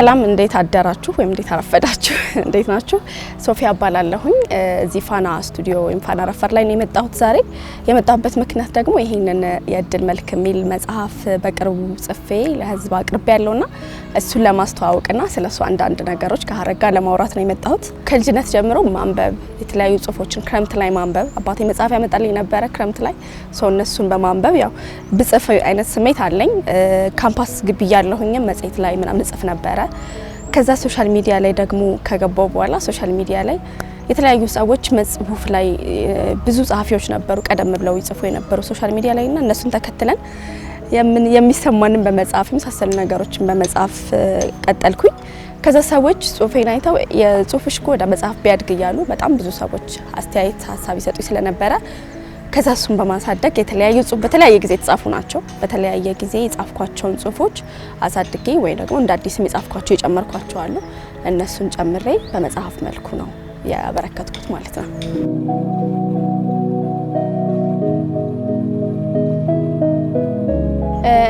ሰላም እንዴት አደራችሁ ወይም እንዴት አረፈዳችሁ እንዴት ናችሁ ሶፊያ አባላለሁኝ እዚህ ፋና ስቱዲዮ ወይም ፋና ረፈር ላይ ነው የመጣሁት ዛሬ የመጣሁበት ምክንያት ደግሞ ይሄንን የእድል መልክ ሚል መጽሐፍ በቅርቡ ጽፌ ለህዝብ አቅርቤ ያለውና እሱን ለማስተዋወቅና ስለሱ አንዳንድ ነገሮች ከሀረጋ ለማውራት ነው የመጣሁት ከልጅነት ጀምሮ ማንበብ የተለያዩ ጽሁፎችን ክረምት ላይ ማንበብ አባቴ መጽሐፍ ያመጣልኝ ነበር ክረምት ላይ ሰው እነሱን በማንበብ ያው ብጽፍ አይነት ስሜት አለኝ ካምፓስ ግቢ ያለሁኝ መጽሔት ላይ ምናምን ጽፍ ነበር ከዛ ሶሻል ሚዲያ ላይ ደግሞ ከገባው በኋላ ሶሻል ሚዲያ ላይ የተለያዩ ሰዎች መጽሁፍ ላይ ብዙ ጸሐፊዎች ነበሩ ቀደም ብለው ይጽፉ የነበሩ ሶሻል ሚዲያ ላይና እነሱን ተከትለን የሚሰማንን በመጽሐፍ የሚሳሰሉ ነገሮችን በመጽሐፍ ቀጠልኩኝ ከዛ ሰዎች ጽሁፌን አይተው የጽሁፍሽ ወደ መጽሐፍ ቢያድግ ያሉ በጣም ብዙ ሰዎች አስተያየት ሐሳብ ይሰጡ ስለነበረ ከዛ እሱን በማሳደግ የተለያዩ ጽሁፍ በተለያየ ጊዜ ተጻፉ ናቸው በተለያየ ጊዜ የጻፍኳቸውን ጽሁፎች አሳድጌ ወይ ደግሞ እንደ አዲስ የጻፍኳቸው የጨመርኳቸው አሉ እነሱን ጨምሬ በመጽሐፍ መልኩ ነው ያበረከትኩት ማለት ነው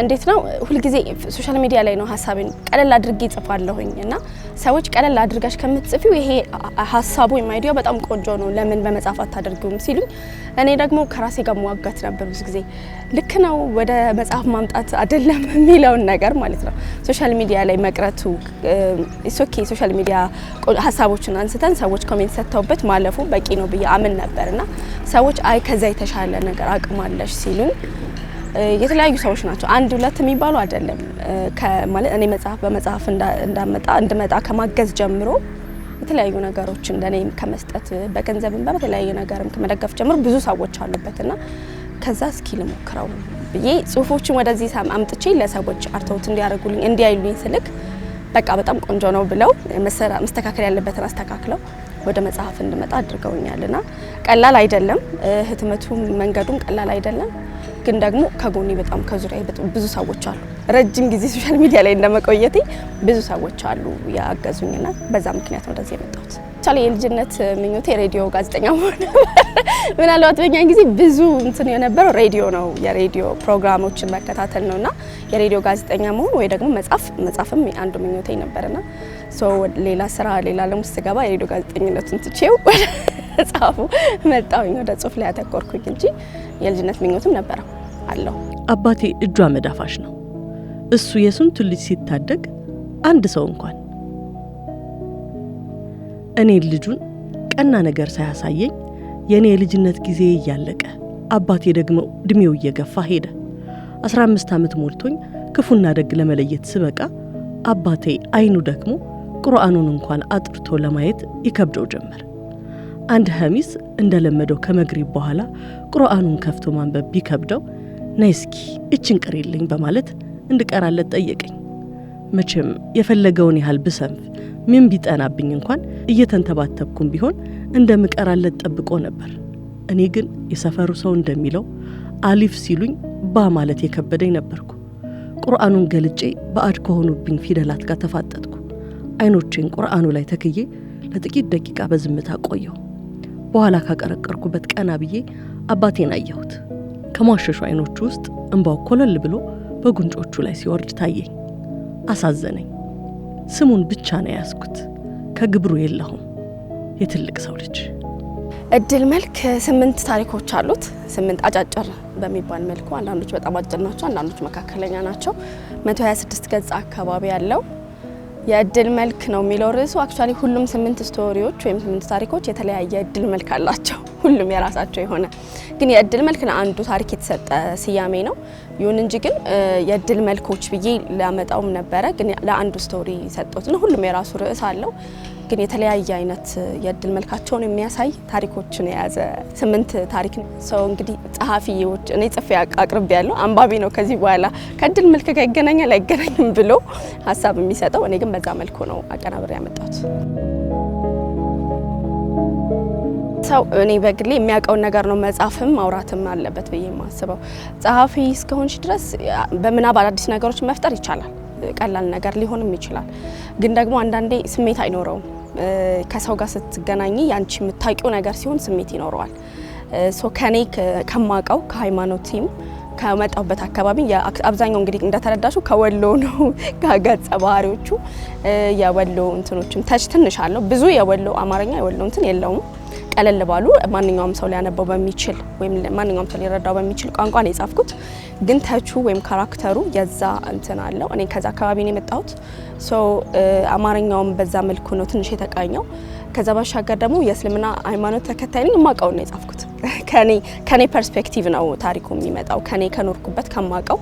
እንዴት ነው ሁሉ ጊዜ ሶሻል ሚዲያ ላይ ነው ሐሳብን ቀለል አድርጌ ጽፋለሁኝና ሰዎች ቀለል አድርጋሽ ከምትጽፊው ይሄ ሐሳቡ የማይዲያ በጣም ቆንጆ ነው ለምን በመጽሐፍ አታደርጉም ሲሉኝ እኔ ደግሞ ከራሴ ጋር መዋጋት ነበር ብዙ ጊዜ ልክ ነው ወደ መጽሐፍ ማምጣት አይደለም የሚለውን ነገር ማለት ነው ሶሻል ሚዲያ ላይ መቅረቱ ኦኬ ሶሻል ሚዲያ ሐሳቦችን አንስተን ሰዎች ኮሜንት ሰጥተውበት ማለፉ በቂ ነው ብዬ አምን ነበርና ሰዎች አይ ከዛ የተሻለ ነገር አቅማለሽ ሲሉኝ የተለያዩ ሰዎች ናቸው አንድ ሁለት የሚባሉ አይደለም ከማለት እኔ መጽሐፍ በመጽሐፍ እንድመጣ ከማገዝ ጀምሮ የተለያዩ ነገሮች እንደኔ ከመስጠት በገንዘብም በተለያየ ነገርም ከመደገፍ ጀምሮ ብዙ ሰዎች አሉበትና ከዛ እስኪ ልሞክረው ብዬ ጽሁፎችን ወደዚህ አምጥቼ ለሰዎች አርተውት እንዲያርጉልኝ እንዲያዩልኝ ስልክ በቃ በጣም ቆንጆ ነው ብለው መስተካከል ያለበትን አስተካክለው ወደ መጽሐፍ እንድመጣ አድርገውኛልና ቀላል አይደለም ህትመቱ መንገዱም ቀላል አይደለም ግን ደግሞ ከጎኔ በጣም ከዙሪያ ብዙ ሰዎች አሉ ረጅም ጊዜ ሶሻል ሚዲያ ላይ እንደመቆየቴ ብዙ ሰዎች አሉ ያገዙኝና በዛ ምክንያት ወደዚህ የመጣሁት ታዲያ የልጅነት ምኞቴ ሬዲዮ ጋዜጠኛ መሆን ምናልባት በእኛ ጊዜ ብዙ እንትን የነበረው ሬዲዮ ነው የሬዲዮ ፕሮግራሞችን መከታተል ነውና የሬዲዮ ጋዜጠኛ መሆን ወይ ደግሞ መጽሐፍም አንዱ ምኞቴ ነበርና ሌላ ስራ ሌላ ለሙስ ገባ የሬዲዮ ጋዜጠኝነቱን ትቼው ጻፉ መጣሁኝ ወደ ጽሁፍ ላይ አተኮርኩኝ እንጂ የልጅነት ምኞትም ነበር አለው አባቴ እጇ መዳፋሽ ነው እሱ የስንቱ ልጅ ሲታደግ አንድ ሰው እንኳን እኔ ልጁን ቀና ነገር ሳያሳየኝ የኔ የልጅነት ጊዜ ያለቀ አባቴ ደግሞ እድሜው እየገፋ ሄደ 15 ዓመት ሞልቶኝ ክፉና ደግ ለመለየት ስበቃ አባቴ አይኑ ደግሞ ቁርአኑን እንኳን አጥርቶ ለማየት ይከብደው ጀመር አንድ ሐሚስ እንደለመደው ከመግሪብ በኋላ ቁርአኑን ከፍቶ ማንበብ ቢከብደው ነይስኪ እችን ቅሪልኝ በማለት እንድቀራለት ጠየቀኝ መቼም የፈለገውን ያህል ብሰንፍ ምን ቢጠናብኝ እንኳን እየተንተባተብኩም ቢሆን እንደምቀራለት ጠብቆ ነበር እኔ ግን የሰፈሩ ሰው እንደሚለው አሊፍ ሲሉኝ ባ ማለት የከበደኝ ነበርኩ ቁርአኑን ገልጬ ባዕድ ከሆኑብኝ ፊደላት ጋር ተፋጠጥኩ አይኖቼን ቁርአኑ ላይ ተክዬ ለጥቂት ደቂቃ በዝምታ ቆየው በኋላ ካቀረቀርኩበት ቀና ብዬ አባቴን አየሁት ከሟሸሹ አይኖቹ ውስጥ እንባው ኮለል ብሎ በጉንጮቹ ላይ ሲወርድ ታየኝ አሳዘነኝ ስሙን ብቻ ነው ያስኩት ከግብሩ የለሁም የትልቅ ሰው ልጅ እድል መልክ 8 ታሪኮች አሉት 8 አጫጭር በሚባል መልኩ አንዳንዶች በጣም አጭር ናቸው አንዳንዶች መካከለኛ ናቸው 126 ገጽ አካባቢ ያለው የእድል መልክ ነው የሚለው ርዕሱ አክቹአሊ ሁሉም 8 ስቶሪዎች ወይም 8 ታሪኮች የተለያየ እድል መልክ አላቸው ሁሉም የራሳቸው የሆነ ግን የእድል መልክ ለአንዱ ታሪክ የተሰጠ ስያሜ ነው ይሁን እንጂ ግን የእድል መልኮች ብዬ ላመጣውም ነበረ ግን ለአንዱ ስቶሪ ሰጠሁት ነው ሁሉም የራሱ ርዕስ አለው ግን የተለያየ አይነት የእድል መልካቸውን የሚያሳይ ታሪኮችን የያዘ 8 ታሪክ ነው እንግዲህ ጸሐፊዎች እኔ ጽፌ አቅርቤ ያለው አንባቢ ነው ከዚህ በኋላ ከእድል መልክ ጋር ይገናኛል አይገናኝም ብሎ ሐሳብ የሚሰጠው እኔ ግን በዛ መልኩ ነው አቀናብሬ ያመጣሁት እኔ በግሌ የሚያውቀው ነገር ነው መጻፍም ማውራትም አለበት ብዬ ማስበው ጸሐፊ እስከሆንሽ ድረስ በምናብ አዲስ ነገሮች መፍጠር ይቻላል ቀላል ነገር ሊሆንም ይችላል ግን ደግሞ አንዳንዴ ስሜት አይኖረውም ከሰው ጋር ስትገናኚ ያንቺ የምታውቂው ነገር ሲሆን ስሜት ይኖረዋል ከኔ ከማውቀው ከሃይማኖቴም ከመጣሁበት አካባቢ አብዛኛው እንግዲህ እንደተረዳሹ ከወሎ ነው ገጸ ባህሪዎቹ የወሎ እንትኖችም ትንሽ አለው ብዙ የወሎ አማርኛ የወሎ እንትን የለውም ቀለል ባሉ ማንኛውም ሰው ሊያነበው በሚችል ወይም ማንኛውም ሰው ሊረዳው በሚችል ቋንቋ ነው የጻፍኩት ግን ተቹ ወይም ካራክተሩ የዛ እንትን አለው እኔ ከዛ አካባቢ ነው የመጣሁት ሶ አማርኛውም በዛ መልኩ ነው ትንሽ የተቃኘው ከዛ ባሻገር ደግሞ የእስልምና ሃይማኖት ተከታይ ነኝ ማቀው ነው የጻፍኩት ከኔ ፐርስፔክቲቭ ነው ታሪኩ የሚመጣው ከኔ ከኖርኩበት ከማቀው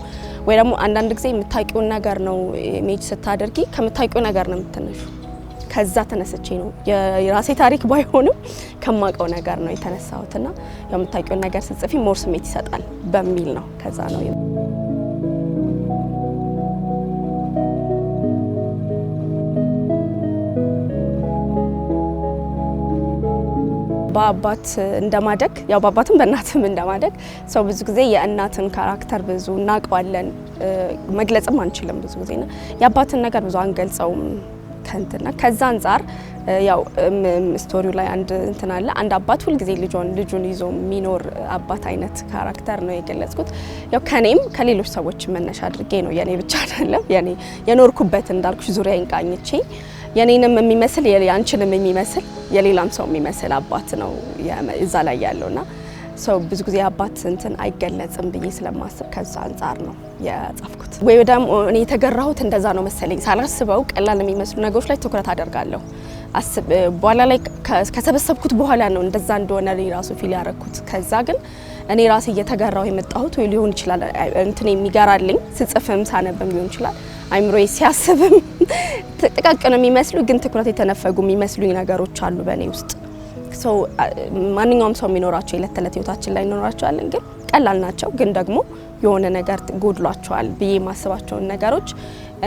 ወይ ደግሞ አንዳንድ ጊዜ የምታውቂውን ነገር ነው ኢሜጅ ስታደርጊ ከምታውቂው ነገር ነው የምትነሹ ከዛ ተነስቼ ነው የራሴ ታሪክ ባይሆንም ከማቀው ነገር ነው የተነሳሁትና የምታውቂውን ነገር ስትጽፊ ሞር ስሜት ይሰጣል በሚል ነው ከዛ ነው በአባት እንደማደግ ያው በአባትም በእናትም እንደማደግ ሰው ብዙ ጊዜ የእናትን ካራክተር ብዙ እናቀዋለን መግለጽም አንችልም ብዙ ጊዜና የአባትን ነገር ብዙ አንገልጸውም ከንተና ከዛ አንፃር ያው ስቶሪው ላይ አንድ እንትን አለ አንድ አባት ሁሉ ጊዜ ልጁን ይዞ ሚኖር አባት አይነት ካራክተር ነው የገለጽኩት ያው ከኔም ከሌሎች ሰዎች መነሻ አድርጌ ነው የኔ ብቻ አይደለም የኔ የኖርኩበት እንዳልኩሽ ዙሪያ እንቃኝቼ የኔንም የሚመስል ያንቺንም የሚመስል የሌላም ሰው የሚመስል አባት ነው እዛ ላይ ያለውና ሰው ብዙ ጊዜ አባት እንትን አይገለጽም ብዬ ስለማስብ ከዛ አንፃር ነው የጻፍኩት ወይ ደግሞ እኔ የተገራሁት እንደዛ ነው መሰለኝ ሳላስበው ቀላል የሚመስሉ ነገሮች ላይ ትኩረት አደርጋለሁ በኋላ ላይ ከሰበሰብኩት በኋላ ነው እንደዛ እንደሆነ ራሱ ፊል ያረኩት ከዛ ግን እኔ ራሴ እየተገራው የመጣሁት ወይ ሊሆን ይችላል እንትን የሚገራልኝ ስጽፍም ሳነብም ሊሆን ይችላል አይምሮዬ ሲያስብም ተጠቃቀነ የሚመስሉ ግን ትኩረት የተነፈጉ የሚመስሉኝ ነገሮች አሉ በእኔ ውስጥ ሰው ማንኛውም ሰው የሚኖራቸው የዕለት ተዕለት ህይወታችን ላይ እንኖራቸዋለን ግን ቀላል ናቸው ግን ደግሞ የሆነ ነገር ጎድሏቸዋል ብዬ ማስባቸውን ነገሮች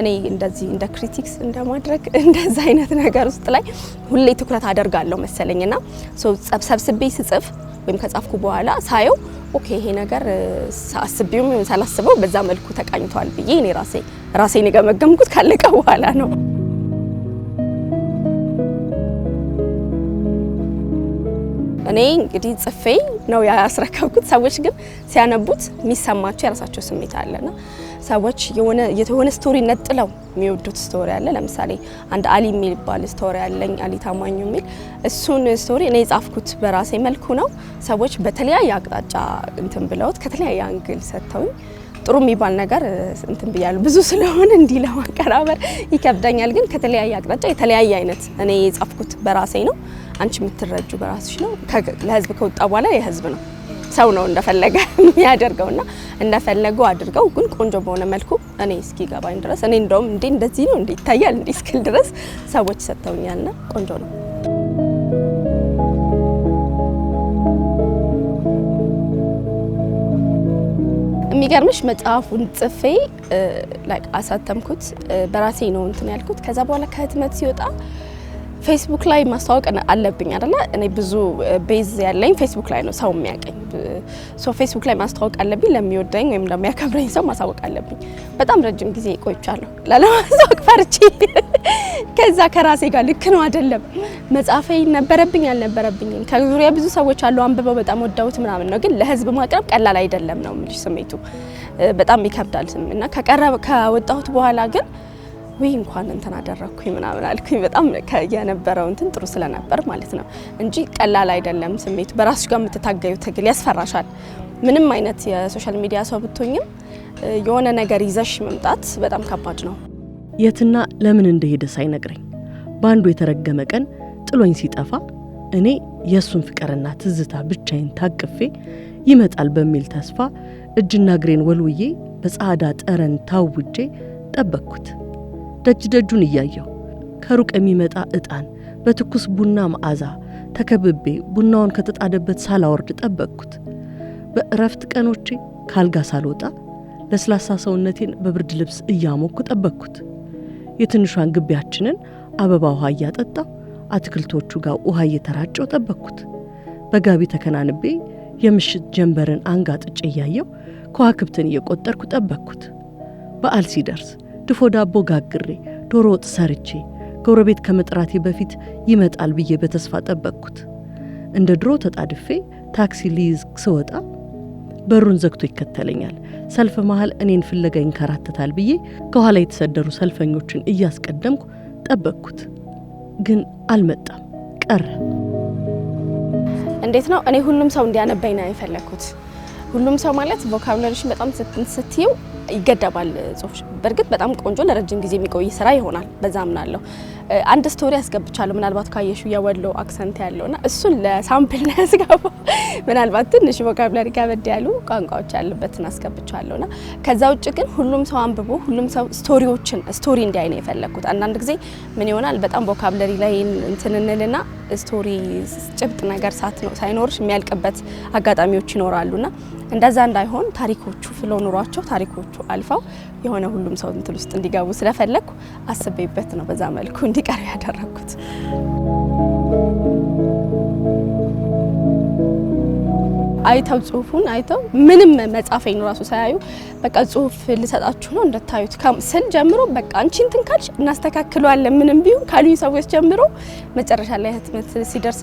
እኔ እንደዚህ እንደ ክሪቲክስ እንደማድረግ እንደዛ አይነት ነገር ውስጥ ላይ ሁሌ ትኩረት አደርጋለሁ መሰለኝና ሰው ሰብስቤ ስጽፍ ወይም ከጻፍኩ በኋላ ሳየው ኦኬ ይሄ ነገር ሳስቤውም ሳላስበው በዛ መልኩ ተቃኝቷል ብዬ እኔ ራሴን የገመገምኩት ካለቀ በኋላ ነው እኔ እንግዲህ ጽፌ ነው ያስረከብኩት ሰዎች ግን ሲያነቡት የሚሰማቸው የራሳቸው ስሜት አለና ሰዎች የሆነ ስቶሪ ነጥለው የሚወዱት ስቶሪ አለ ለምሳሌ አንድ አሊ የሚባል ስቶሪ አለኝ አሊ ታማኙ የሚል እሱን ስቶሪ እኔ ጻፍኩት በራሴ መልኩ ነው ሰዎች በተለያየ አቅጣጫ እንትን ብለውት ከተለያየ አንግል ሰጥተውኝ ጥሩ የሚባል ነገር እንትን ብያለሁ ብዙ ስለሆነ እንዲህ ለማቀራበር ይከብዳኛል ግን ከተለያየ አቅጣጫ የተለያየ አይነት እኔ የጻፍኩት በራሴ ነው አንቺ የምትረጁ በራስሽ ነው ለህዝብ ከወጣ በኋላ የህዝብ ነው ሰው ነው እንደፈለገ የሚያደርገውና እንደፈለገው አድርገው ግን ቆንጆ በሆነ መልኩ እኔ እስኪገባኝ ድረስ እኔ እንደውም እንደዚህ ነው ይታያል እንዴ እስክል ድረስ ሰዎች ሰጥተውኛልና ቆንጆ ነው የሚገርምሽ መጽሐፉን ጽፌ አሳተምኩት በራሴ ነው እንትን ያልኩት ከዛ በኋላ ከህትመት ሲወጣ ፌስቡክ ላይ ማስተዋወቅ አለብኝ አይደለ እኔ ብዙ ቤዝ ያለኝ ፌስቡክ ላይ ነው ሰው የሚያቀኝ ሶ ፌስቡክ ላይ ማስተዋወቅ አለብኝ ለሚወደኝ ወይም ለሚያከብረኝ ሰው ማሳወቅ አለብኝ በጣም ረጅም ጊዜ ቆይቻለሁ ለማስተዋወቅ ፈርቼ ከዛ ከራሴ ጋር ልክ ነው አይደለም መጻፌ ነበረብኝ አልነበረብኝም ከዙሪያ ብዙ ሰዎች አሉ አንብበው በጣም ወደውት ምናምን ነው ግን ለህዝብ ማቅረብ ቀላል አይደለም ነው ምልሽ ስሜቱ በጣም ይከብዳል እና ከወጣሁት በኋላ ግን ወይ እንኳን እንትን አደረኩኝ ምናምን አልኩኝ በጣም የነበረው እንትን ጥሩ ስለነበር ማለት ነው እንጂ ቀላል አይደለም ስሜቱ በራስሽ ጋር የምትታገዩ ትግል ያስፈራሻል ምንም አይነት የሶሻል ሚዲያ ሰው ብትሆኝም የሆነ ነገር ይዘሽ መምጣት በጣም ከባድ ነው የትና ለምን እንደሄደ ሳይነግረኝ ባንዱ የተረገመ ቀን ጥሎኝ ሲጠፋ እኔ የሱን ፍቅርና ትዝታ ብቻዬን ታቅፌ ይመጣል በሚል ተስፋ እጅና ግሬን ወልውዬ በጻዳ ጠረን ታውጄ ጠበቅኩት ደጁን እያየው ከሩቅ የሚመጣ እጣን በትኩስ ቡና መዓዛ ተከብቤ ቡናውን ከተጣደበት ሳላወርድ ጠበቅኩት በእረፍት ቀኖቼ ካልጋ ሳልወጣ ለስላሳ ሰውነቴን በብርድ ልብስ እያሞኩ ጠበቅኩት የትንሿን ግቢያችንን አበባ ውሃ እያጠጣው አትክልቶቹ ጋር ውሃ እየተራጨው ጠበቅኩት በጋቢ ተከናንቤ የምሽት ጀንበርን አንጋጥጬ እያየው ከዋክብትን እየቆጠርኩ ጠበቅኩት በዓል ሲደርስ ድፎ ዳቦ ጋግሬ ዶሮ ወጥ ሰርቼ ጎረቤት ከመጥራቴ በፊት ይመጣል ብዬ በተስፋ ጠበቅኩት እንደ ድሮ ተጣድፌ ታክሲ ሊይዝ ስወጣ በሩን ዘግቶ ይከተለኛል። ሰልፍ መሃል እኔን ፍለጋ ይንከራተታል ብዬ ከኋላ የተሰደሩ ሰልፈኞችን እያስቀደምኩ ጠበቅኩት። ግን አልመጣም፣ ቀረ። እንዴት ነው እኔ ሁሉም ሰው እንዲያነባኝ ነው የፈለኩት። ሁሉም ሰው ማለት ቮካቡላሪሽን በጣም ስትይው ይገደባል ጽሁፍ። በርግጥ በጣም ቆንጆ ለረጅም ጊዜ የሚቆይ ስራ ይሆናል፣ በዛ አምናለሁ። አንድ ስቶሪ አስገብቻለሁ ምናልባት ካየሹ የወሎ አክሰንት ያለውና እሱን ለሳምፕል ነው ያስገባው። ምናልባት ትንሽ ቮካቡላሪ ከበድ ያሉ ቋንቋዎች ያሉበትን አስገብቻለሁና ከዛ ውጭ ግን ሁሉም ሰው አንብቦ ሁሉም ሰው ስቶሪ እንዲያይ ነው የፈለኩት። አንዳንድ ጊዜ ምን ይሆናል በጣም ቮካቡላሪ ላይ እንትንንልና ስቶሪ ጭብጥ ነገር ሳይኖርሽ የሚያልቅበት አጋጣሚዎች ይኖራሉና እንደዛ እንዳይሆን ታሪኮቹ ፍሎ ኑሯቸው ታሪኮቹ አልፈው የሆነ ሁሉም ሰው እንትን ውስጥ እንዲገቡ ስለፈለኩ አስቤበት ነው በዛ መልኩ እንዲቀር ያደረኩት። አይተው ጽሁፉን አይተው ምንም መጻፈኝ ራሱ ሳያዩ በቃ ጽሁፍ ልሰጣችሁ ነው እንደታዩት ስል ጀምሮ በቃ አንቺ እንትን ካልሽ እናስተካክለዋለን ምንም ቢሆን ካሉኝ ሰዎች ጀምሮ መጨረሻ ላይ ህትመት ሲደርስ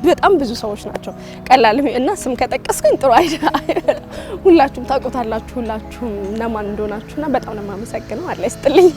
በጣም ብዙ ሰዎች ናቸው። ቀላል እና ስም ከጠቀስኩኝ ጥሩ አይደል? ሁላችሁም ታውቁታላችሁ፣ ሁላችሁም ለማን እንደሆናችሁና በጣም ነው የማመሰግነው። አለ ይስጥልኝ።